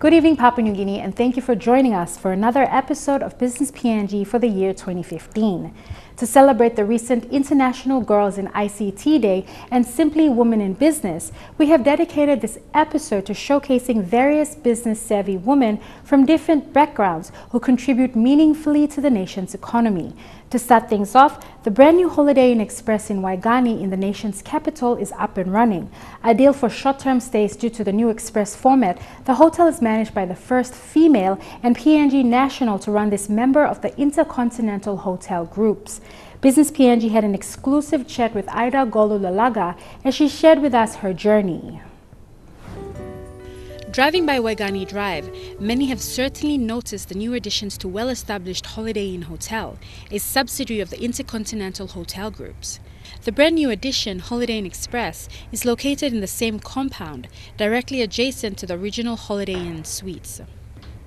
Good evening, Papua New Guinea, and thank you for joining us for another episode of Business PNG for the year 2015. To celebrate the recent International Girls in ICT Day and Simply Women in Business, we have dedicated this episode to showcasing various business-savvy women from different backgrounds who contribute meaningfully to the nation's economy. To start things off, the brand new Holiday Inn Express in Waigani in the nation's capital is up and running. Ideal for short-term stays due to the new express format, the hotel is managed by the first female and PNG national to run this member of the Inter-Continental Hotel groups. Business PNG had an exclusive chat with Ida Golu Lalaga as she shared with us her journey. Driving by Waigani Drive, many have certainly noticed the new additions to well-established Holiday Inn Hotel, a subsidiary of the Inter-Continental Hotel groups. The brand new addition, Holiday Inn Express, is located in the same compound, directly adjacent to the original Holiday Inn suites.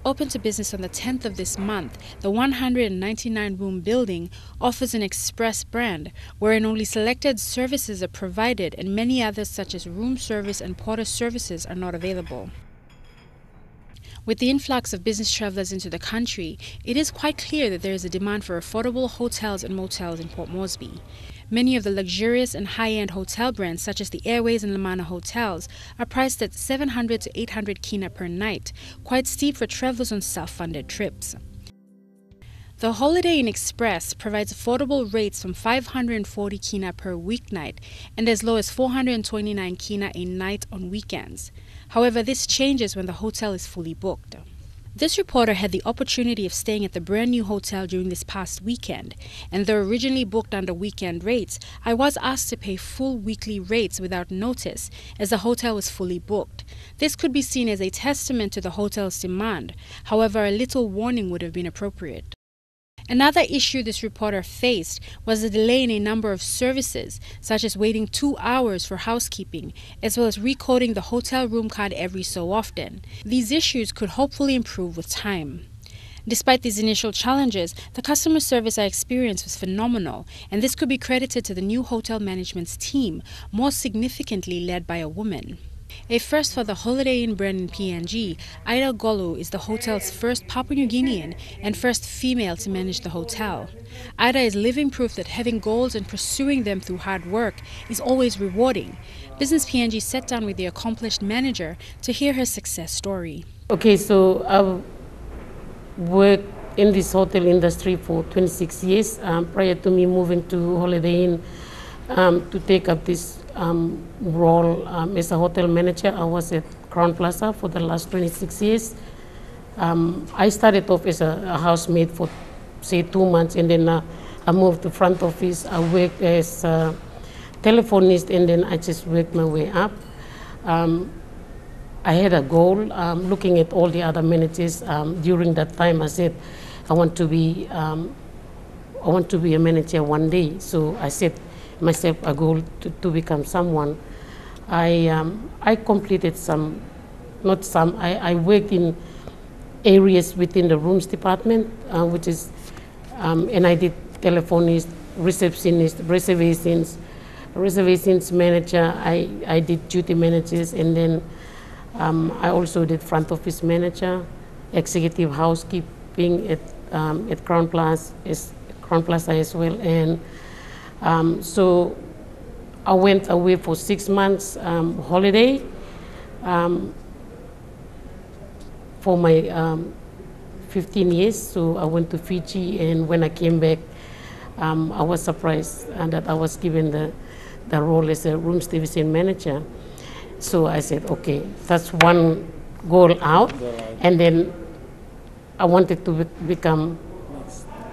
Open to business on the 10th of this month, the 199-room building offers an express brand, wherein only selected services are provided and many others such as room service and porter services are not available. With the influx of business travelers into the country, it is quite clear that there is a demand for affordable hotels and motels in Port Moresby. Many of the luxurious and high-end hotel brands such as the Airways and Lamana hotels are priced at 700 to 800 kina per night, quite steep for travelers on self-funded trips. The Holiday Inn Express provides affordable rates from 540 kina per weeknight and as low as 429 kina a night on weekends. However, this changes when the hotel is fully booked. This reporter had the opportunity of staying at the brand new hotel during this past weekend, and though originally booked under weekend rates, I was asked to pay full weekly rates without notice as the hotel was fully booked. This could be seen as a testament to the hotel's demand. However, a little warning would have been appropriate. Another issue this reporter faced was the delay in a number of services, such as waiting 2 hours for housekeeping, as well as recoding the hotel room card every so often. These issues could hopefully improve with time. Despite these initial challenges, the customer service I experienced was phenomenal, and this could be credited to the new hotel management's team, more significantly led by a woman. A first for the Holiday Inn brand in PNG, Ida Golu is the hotel's first Papua New Guinean and first female to manage the hotel. Ida is living proof that having goals and pursuing them through hard work is always rewarding. Business PNG sat down with the accomplished manager to hear her success story. Okay, so I've worked in this hotel industry for 26 years prior to me moving to Holiday Inn to take up this role as a hotel manager. I was at Crown Plaza for the last 26 years. I started off as a housemaid for say 2 months, and then I moved to front office. I worked as a telephonist, and then I just worked my way up. I had a goal looking at all the other managers. During that time I said I want to be a manager one day, so I set myself a goal to become someone. I completed I worked in areas within the rooms department, which is, and I did telephonist, receptionist, reservations manager, I did duty managers, and then I also did front office manager, executive housekeeping at Crown Plaza as well. And so I went away for 6 months holiday for my 15 years. So I went to Fiji, and when I came back, I was surprised that I was given the role as a rooms division manager. So I said, okay, that's one goal out, and then I wanted to become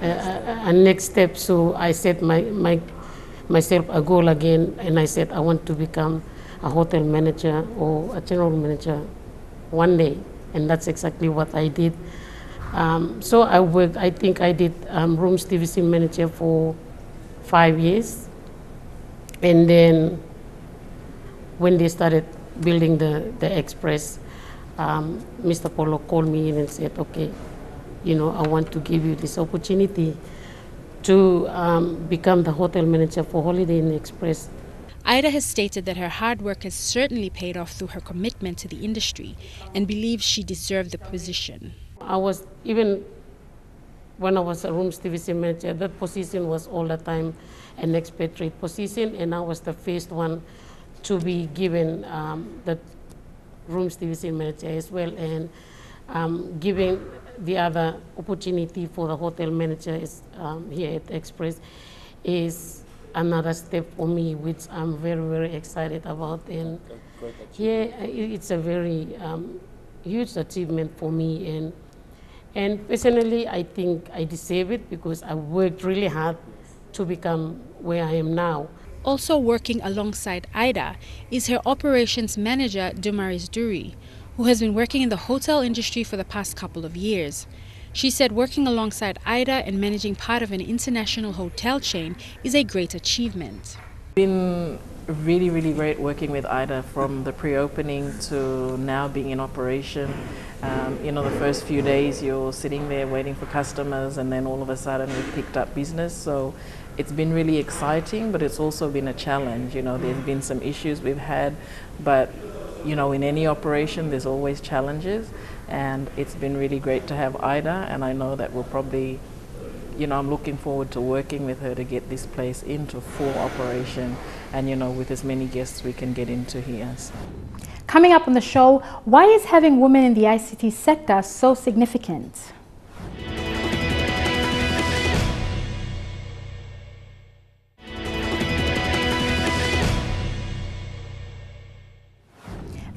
a next step. So I set myself a goal again, and I said I want to become a hotel manager or a general manager one day, and that's exactly what I did. So I worked, I think I did rooms division manager for 5 years, and then when they started building the Express, Mr. Polo called me in and said, okay, you know, I want to give you this opportunity to become the hotel manager for Holiday Inn Express. Ida has stated that her hard work has certainly paid off through her commitment to the industry and believes she deserved the position. Even when I was a rooms division manager, that position was all the time an expatriate position, and I was the first one to be given that rooms division manager as well, and giving the other opportunity for the hotel manager here at Express is another step for me, which I'm very, very excited about. And yeah, it's a very huge achievement for me. And personally, I think I deserve it because I worked really hard to become where I am now. Also working alongside Ida is her operations manager, Dumaris Duri, who has been working in the hotel industry for the past couple of years. She said working alongside Ida and managing part of an international hotel chain is a great achievement. It's been really, really great working with Ida from the pre-opening to now being in operation. The first few days you're sitting there waiting for customers, and then all of a sudden we've picked up business. So it's been really exciting, but it's also been a challenge. There's been some issues we've had, but in any operation there's always challenges, and it's been really great to have Ida, and I know that we'll probably, I'm looking forward to working with her to get this place into full operation and, with as many guests we can get into here. Coming up on the show, why is having women in the ICT sector so significant?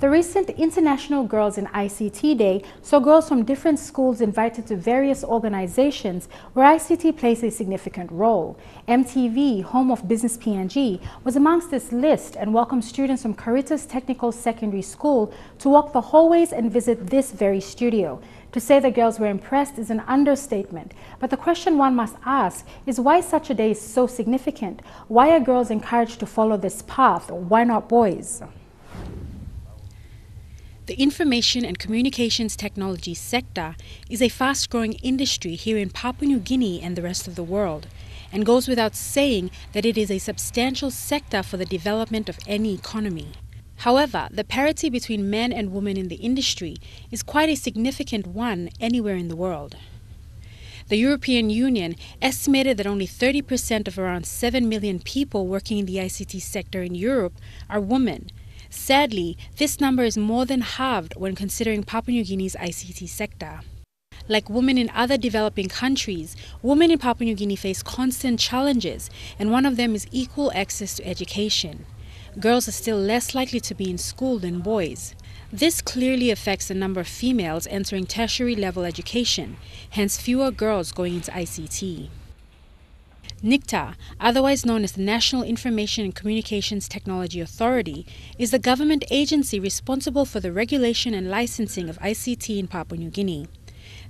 The recent International Girls in ICT Day saw girls from different schools invited to various organizations where ICT plays a significant role. EMTV, home of Business PNG, was amongst this list and welcomed students from Caritas Technical Secondary School to walk the hallways and visit this very studio. To say the girls were impressed is an understatement, but the question one must ask is why such a day is so significant? Why are girls encouraged to follow this path? Why not boys? The information and communications technology sector is a fast-growing industry here in Papua New Guinea and the rest of the world, and goes without saying that it is a substantial sector for the development of any economy. However, the parity between men and women in the industry is quite a significant one anywhere in the world. The European Union estimated that only 30% of around 7 million people working in the ICT sector in Europe are women. Sadly, this number is more than halved when considering Papua New Guinea's ICT sector. Like women in other developing countries, women in Papua New Guinea face constant challenges, and one of them is equal access to education. Girls are still less likely to be in school than boys. This clearly affects the number of females entering tertiary level education, hence fewer girls going into ICT. NICTA, otherwise known as the National Information and Communications Technology Authority, is the government agency responsible for the regulation and licensing of ICT in Papua New Guinea.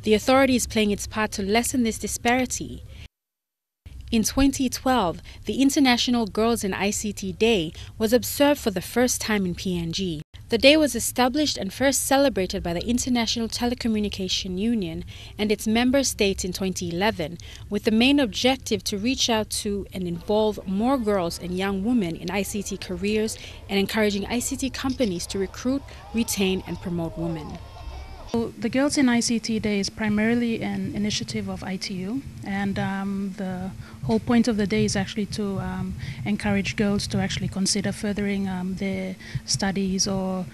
The authority is playing its part to lessen this disparity. In 2012, the International Girls in ICT Day was observed for the first time in PNG. The day was established and first celebrated by the International Telecommunication Union and its member states in 2011, with the main objective to reach out to and involve more girls and young women in ICT careers and encouraging ICT companies to recruit, retain, and promote women. The Girls in ICT Day is primarily an initiative of ITU, and the whole point of the day is actually to encourage girls to actually consider furthering their studies or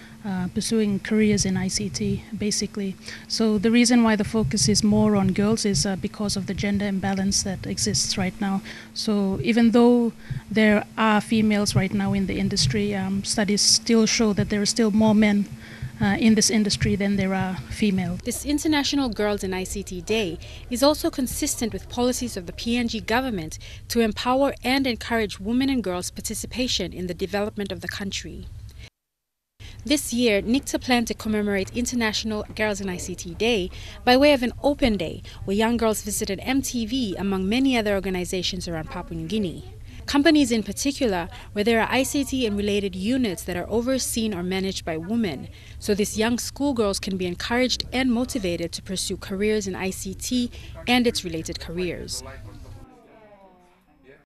pursuing careers in ICT, basically. So the reason why the focus is more on girls is because of the gender imbalance that exists right now. So even though there are females right now in the industry, studies still show that there are still more men in this industry than there are females. This International Girls in ICT Day is also consistent with policies of the PNG government to empower and encourage women and girls' participation in the development of the country. This year, NICTA planned to commemorate International Girls in ICT Day by way of an open day where young girls visited EMTV among many other organizations around Papua New Guinea. Companies in particular where there are ICT and related units that are overseen or managed by women, so these young schoolgirls can be encouraged and motivated to pursue careers in ICT and its related careers.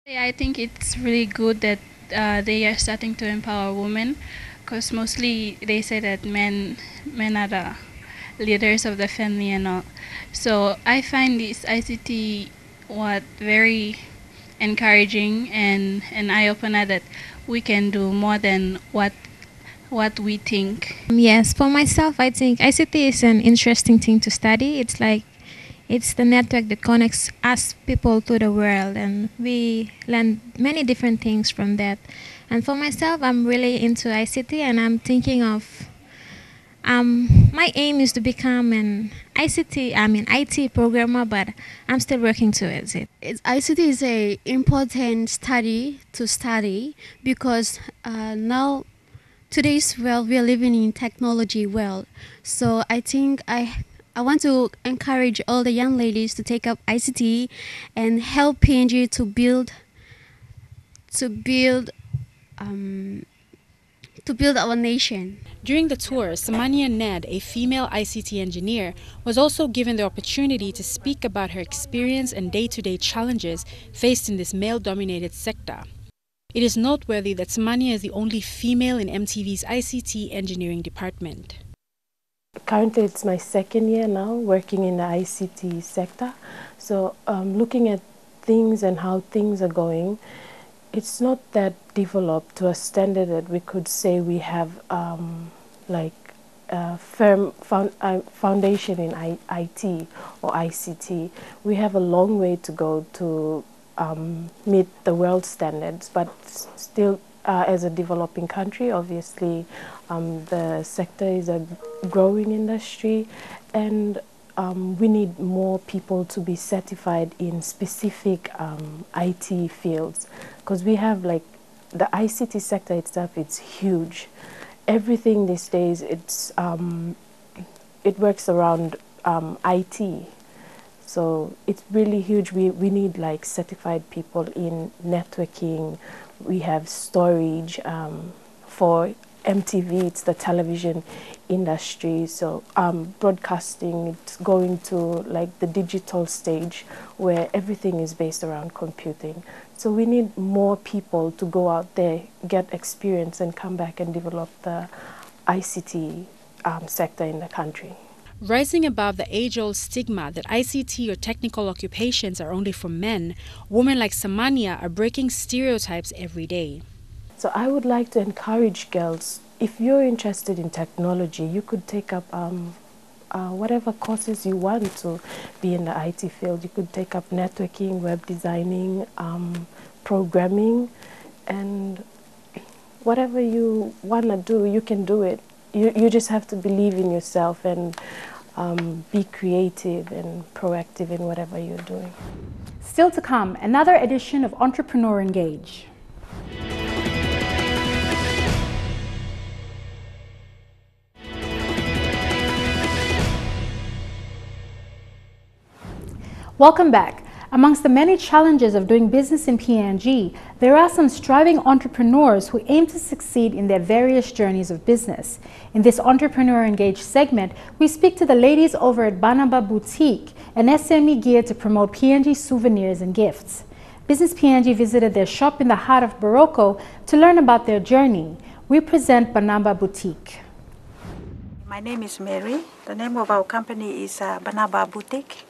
I think it's really good that they are starting to empower women, because mostly they say that men are the leaders of the family and all. So I find this ICT very encouraging and an eye opener that we can do more than what we think. Yes, for myself, I think ICT is an interesting thing to study. It's the network that connects us people to the world, and we learn many different things from that. And for myself, I'm really into ICT, and I'm thinking of my aim is to become an IT programmer, but I'm still working towards it. ICT is a important study to study because now today's world we are living in technology world. So I think I want to encourage all the young ladies to take up ICT and help PNG to build our nation. During the tour, Samania Ned, a female ICT engineer, was also given the opportunity to speak about her experience and day-to-day challenges faced in this male-dominated sector. It is noteworthy that Samania is the only female in MTV's ICT engineering department. Currently, it's my second year now working in the ICT sector. So looking at things and how things are going, it's not that developed to a standard that we could say we have like a firm foundation in IT or ICT. We have a long way to go to meet the world standards, but still as a developing country, obviously the sector is a growing industry, and we need more people to be certified in specific IT fields, because we have like the ICT sector itself, it's huge. Everything these days, it works around IT. So it's really huge. We need like certified people in networking. We have storage for MTV, it's the television industry. So broadcasting, it's going to like the digital stage where everything is based around computing. So we need more people to go out there, get experience, and come back and develop the ICT sector in the country. Rising above the age-old stigma that ICT or technical occupations are only for men, women like Samania are breaking stereotypes every day. So I would like to encourage girls, if you're interested in technology, you could take up whatever courses you want to be in the IT field. You could take up networking, web designing, programming, and whatever you want to do, you can do it. You just have to believe in yourself and be creative and proactive in whatever you're doing. Still to come, another edition of Entrepreneur Engage. Welcome back. Amongst the many challenges of doing business in PNG, there are some striving entrepreneurs who aim to succeed in their various journeys of business. In this Entrepreneur Engage segment, we speak to the ladies over at Banaba Boutique, an SME geared to promote PNG souvenirs and gifts. Business PNG visited their shop in the heart of Baroko to learn about their journey. We present Banaba Boutique. My name is Mary. The name of our company is Banaba Boutique.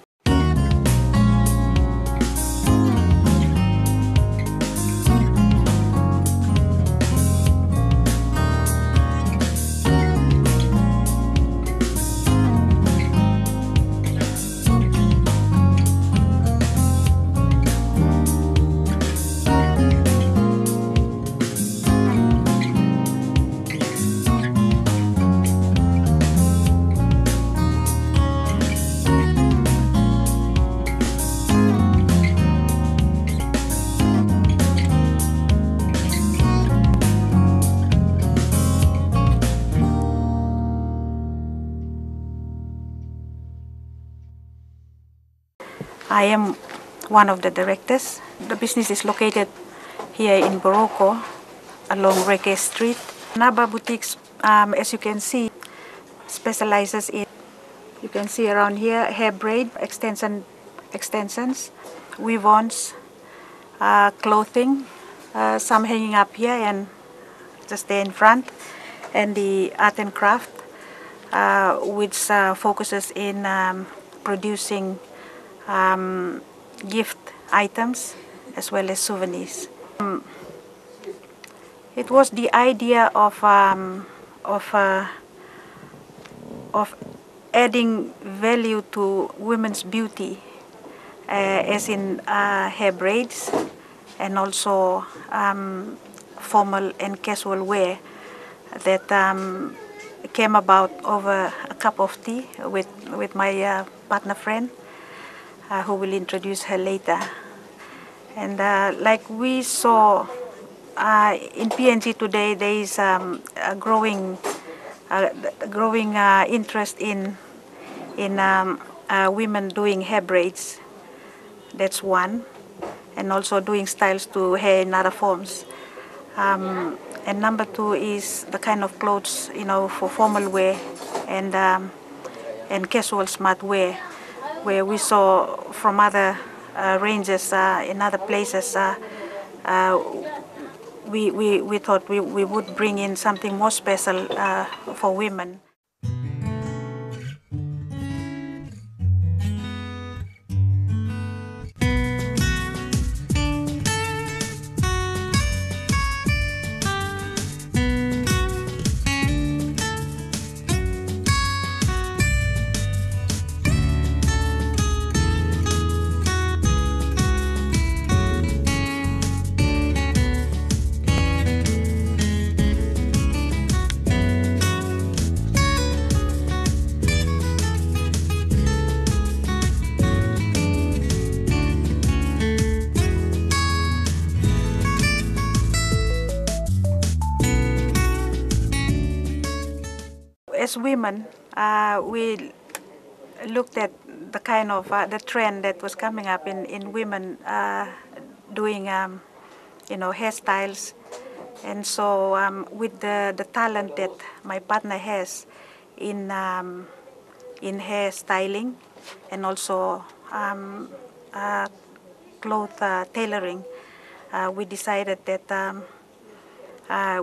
I am one of the directors. The business is located here in Baroko along Reke Street. Banaba Boutiques, as you can see, specializes in, you can see around here, hair braid, extensions, weave-ons, clothing, some hanging up here and just there in front, and the art and craft, which focuses in producing gift items as well as souvenirs. It was the idea of adding value to women's beauty, as in hair braids and also formal and casual wear that came about over a cup of tea with my partner friend, who will introduce her later. And like we saw in PNG today, there is a growing interest in women doing hair braids. That's one, and also doing styles to hair in other forms. And number two is the kind of clothes, for formal wear and casual smart wear, where we saw from other ranges in other places. We thought we would bring in something more special for women. As women, we looked at the kind of the trend that was coming up in women doing, hairstyles, and so with the talent that my partner has in hair styling and also cloth tailoring, we decided that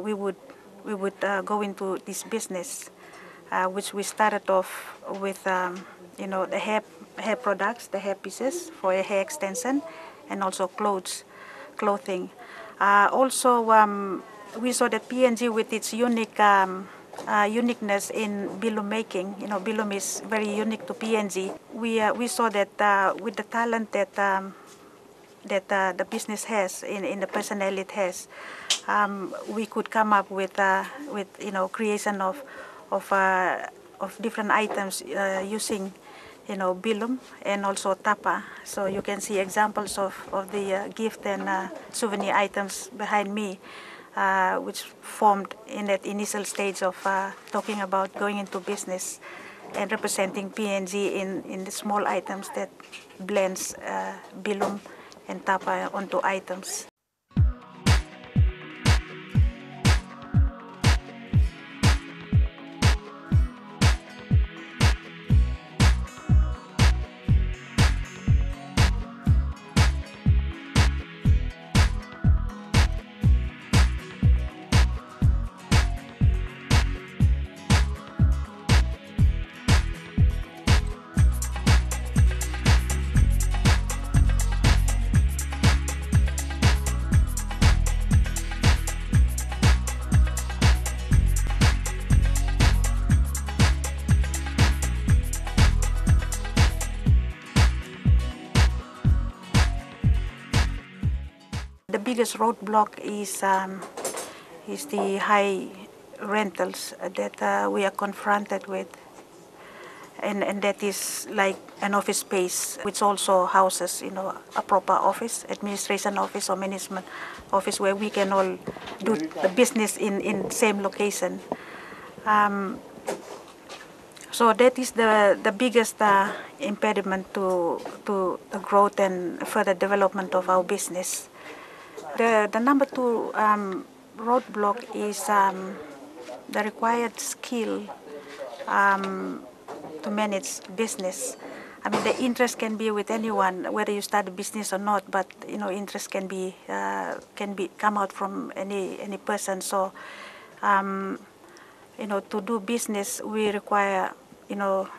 we would go into this business. Which we started off with, the hair products, the hair pieces for a hair extension, and also clothing. Also, we saw that PNG, with its uniqueness in bilum making, bilum is very unique to PNG. We saw that with the talent that the business has, in the personnel it has, we could come up with creation of different items using, bilum and also tapa. So you can see examples of the gift and souvenir items behind me, which formed in that initial stage of talking about going into business and representing PNG in the small items that blends bilum and tapa onto items. The biggest roadblock is the high rentals that we are confronted with, and that is like an office space, which also houses, a proper office, administration office or management office, where we can all do the business in same location. So that is the biggest impediment to the growth and further development of our business. The number two roadblock is the required skill to manage business. I mean, the interest can be with anyone, whether you study business or not. But interest can be come out from any person. So, to do business, we require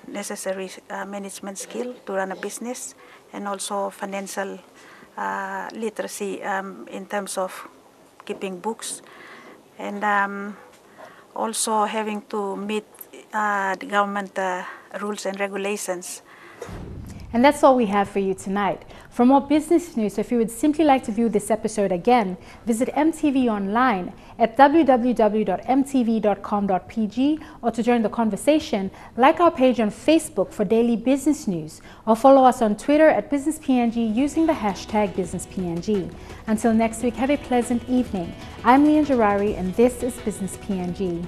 necessary management skill to run a business, and also financial literacy in terms of keeping books, and also having to meet the government rules and regulations. And that's all we have for you tonight. For more business news, if you would simply like to view this episode again, visit MTV online at www.mtv.com.pg, or to join the conversation, like our page on Facebook for daily business news, or follow us on Twitter at Business PNG using the hashtag Business PNG. Until next week, have a pleasant evening. I'm Leanne Jarari, and this is Business PNG.